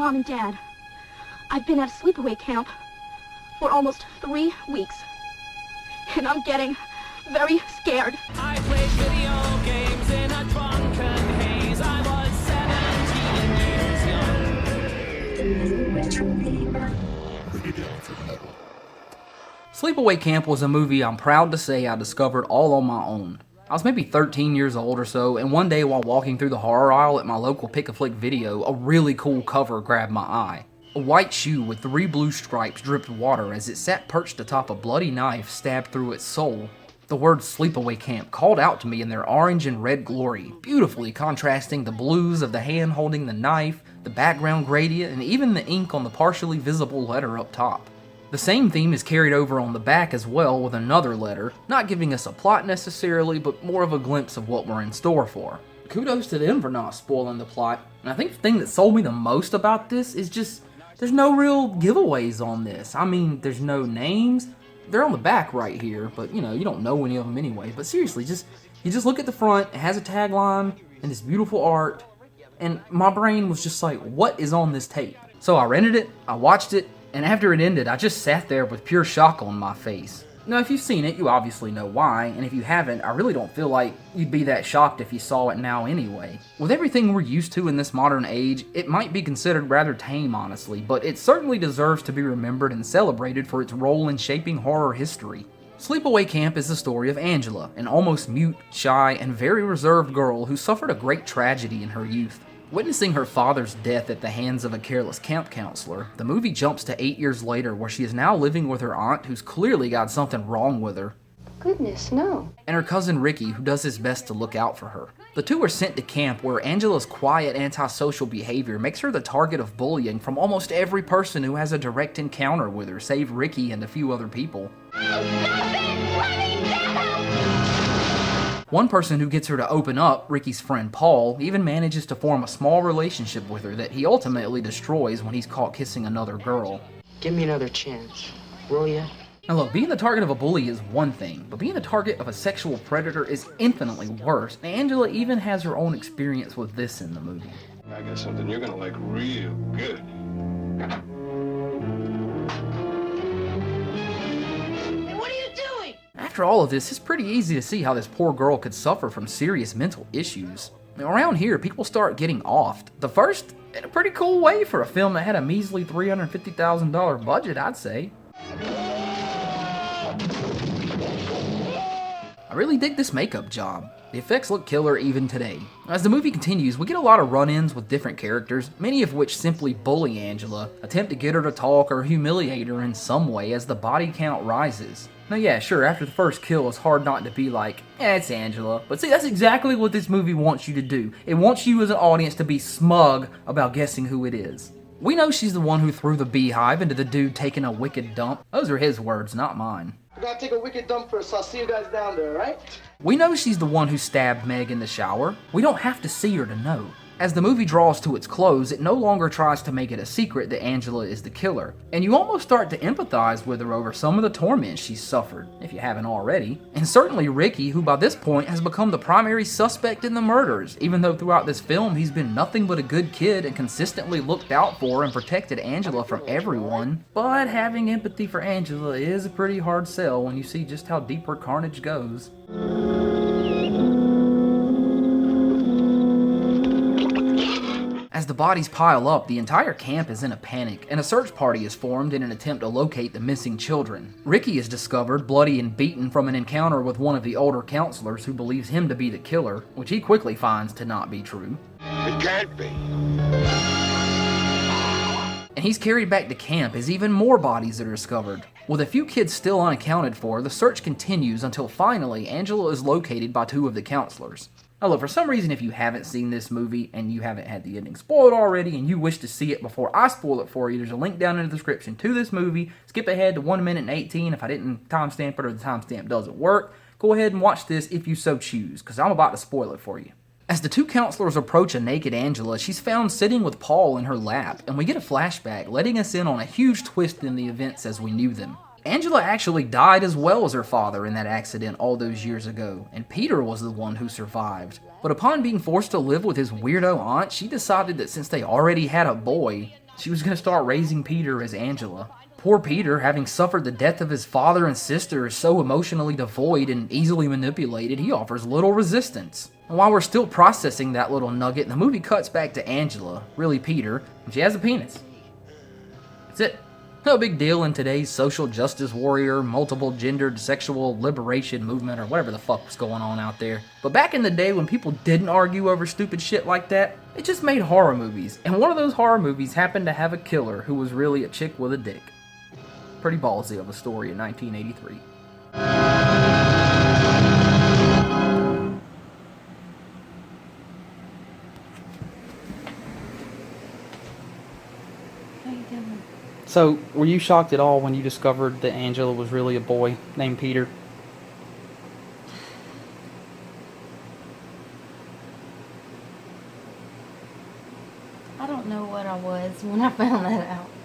Mom and Dad, I've been at a sleepaway camp for almost 3 weeks, and I'm getting very scared. I played video games in a drunken haze. I was 17 years young. Sleepaway Camp was a movie I'm proud to say I discovered all on my own. I was maybe 13 years old or so, and one day while walking through the horror aisle at my local Pick-a-Flick video, a really cool cover grabbed my eye. A white shoe with 3 blue stripes dripped water as it sat perched atop a bloody knife stabbed through its sole. The words Sleepaway Camp called out to me in their orange and red glory, beautifully contrasting the blues of the hand holding the knife, the background gradient, and even the ink on the partially visible letter up top. The same theme is carried over on the back as well with another letter, not giving us a plot necessarily, but more of a glimpse of what we're in store for. Kudos to them for not spoiling the plot, and I think the thing that sold me the most about this is just, there's no real giveaways on this. I mean, there's no names. They're on the back right here, but you don't know any of them anyway. But seriously, you just look at the front, it has a tagline and this beautiful art, and my brain was just like, what is on this tape? So I rented it, I watched it, and after it ended, I just sat there with pure shock on my face. Now, if you've seen it, you obviously know why, and if you haven't, I really don't feel like you'd be that shocked if you saw it now anyway. With everything we're used to in this modern age, it might be considered rather tame, honestly, but it certainly deserves to be remembered and celebrated for its role in shaping horror history. Sleepaway Camp is the story of Angela, an almost mute, shy, and very reserved girl who suffered a great tragedy in her youth. Witnessing her father's death at the hands of a careless camp counselor, the movie jumps to 8 years later where she is now living with her aunt who's clearly got something wrong with her. Goodness, no. And her cousin Ricky, who does his best to look out for her. The two are sent to camp where Angela's quiet, antisocial behavior makes her the target of bullying from almost every person who has a direct encounter with her, save Ricky and a few other people. One person who gets her to open up, Ricky's friend Paul, even manages to form a small relationship with her that he ultimately destroys when he's caught kissing another girl. Give me another chance, will ya? Now look, being the target of a bully is one thing, but being the target of a sexual predator is infinitely worse. And Angela even has her own experience with this in the movie. I got something you're gonna like real good. After all of this, it's pretty easy to see how this poor girl could suffer from serious mental issues. Around here, people start getting offed. The first, in a pretty cool way for a film that had a measly $350,000 budget, I'd say. I really dig this makeup job. The effects look killer even today. As the movie continues, we get a lot of run-ins with different characters, many of which simply bully Angela, attempt to get her to talk or humiliate her in some way as the body count rises. Now yeah, sure, after the first kill, it's hard not to be like, it's Angela. But see, that's exactly what this movie wants you to do. It wants you as an audience to be smug about guessing who it is. We know she's the one who threw the beehive into the dude taking a wicked dump. Those are his words, not mine. I gotta take a wicked dump first, so I'll see you guys down there, alright? We know she's the one who stabbed Meg in the shower. We don't have to see her to know. As the movie draws to its close, it no longer tries to make it a secret that Angela is the killer, and you almost start to empathize with her over some of the torment she's suffered, if you haven't already. And certainly Ricky, who by this point has become the primary suspect in the murders, even though throughout this film he's been nothing but a good kid and consistently looked out for and protected Angela from everyone. But having empathy for Angela is a pretty hard sell when you see just how deep her carnage goes. As the bodies pile up, the entire camp is in a panic, and a search party is formed in an attempt to locate the missing children. Ricky is discovered bloody and beaten from an encounter with one of the older counselors who believes him to be the killer, which he quickly finds to not be true. It can't be. And he's carried back to camp as even more bodies are discovered. With a few kids still unaccounted for, the search continues until finally Angela is located by 2 of the counselors. Now look, for some reason if you haven't seen this movie and you haven't had the ending spoiled already and you wish to see it before I spoil it for you, there's a link down in the description to this movie. Skip ahead to 1 minute and 18 if I didn't timestamp it or the timestamp doesn't work. Go ahead and watch this if you so choose, because I'm about to spoil it for you. As the 2 counselors approach a naked Angela, she's found sitting with Paul in her lap, and we get a flashback letting us in on a huge twist in the events as we knew them. Angela actually died as well as her father in that accident all those years ago, and Peter was the one who survived. But upon being forced to live with his weirdo aunt, she decided that since they already had a boy, She was going to start raising Peter as Angela. Poor Peter, having suffered the death of his father and sister, is so emotionally devoid and easily manipulated, he offers little resistance. And while we're still processing that little nugget, the movie cuts back to Angela, really Peter, and she has a penis. That's it. No big deal in today's social justice warrior, multiple gendered sexual liberation movement, or whatever the fuck was going on out there. But back in the day when people didn't argue over stupid shit like that, they just made horror movies. And one of those horror movies happened to have a killer who was really a chick with a dick. Pretty ballsy of a story in 1983. So, were you shocked at all when you discovered that Angela was really a boy named Peter? I don't know what I was when I found that out.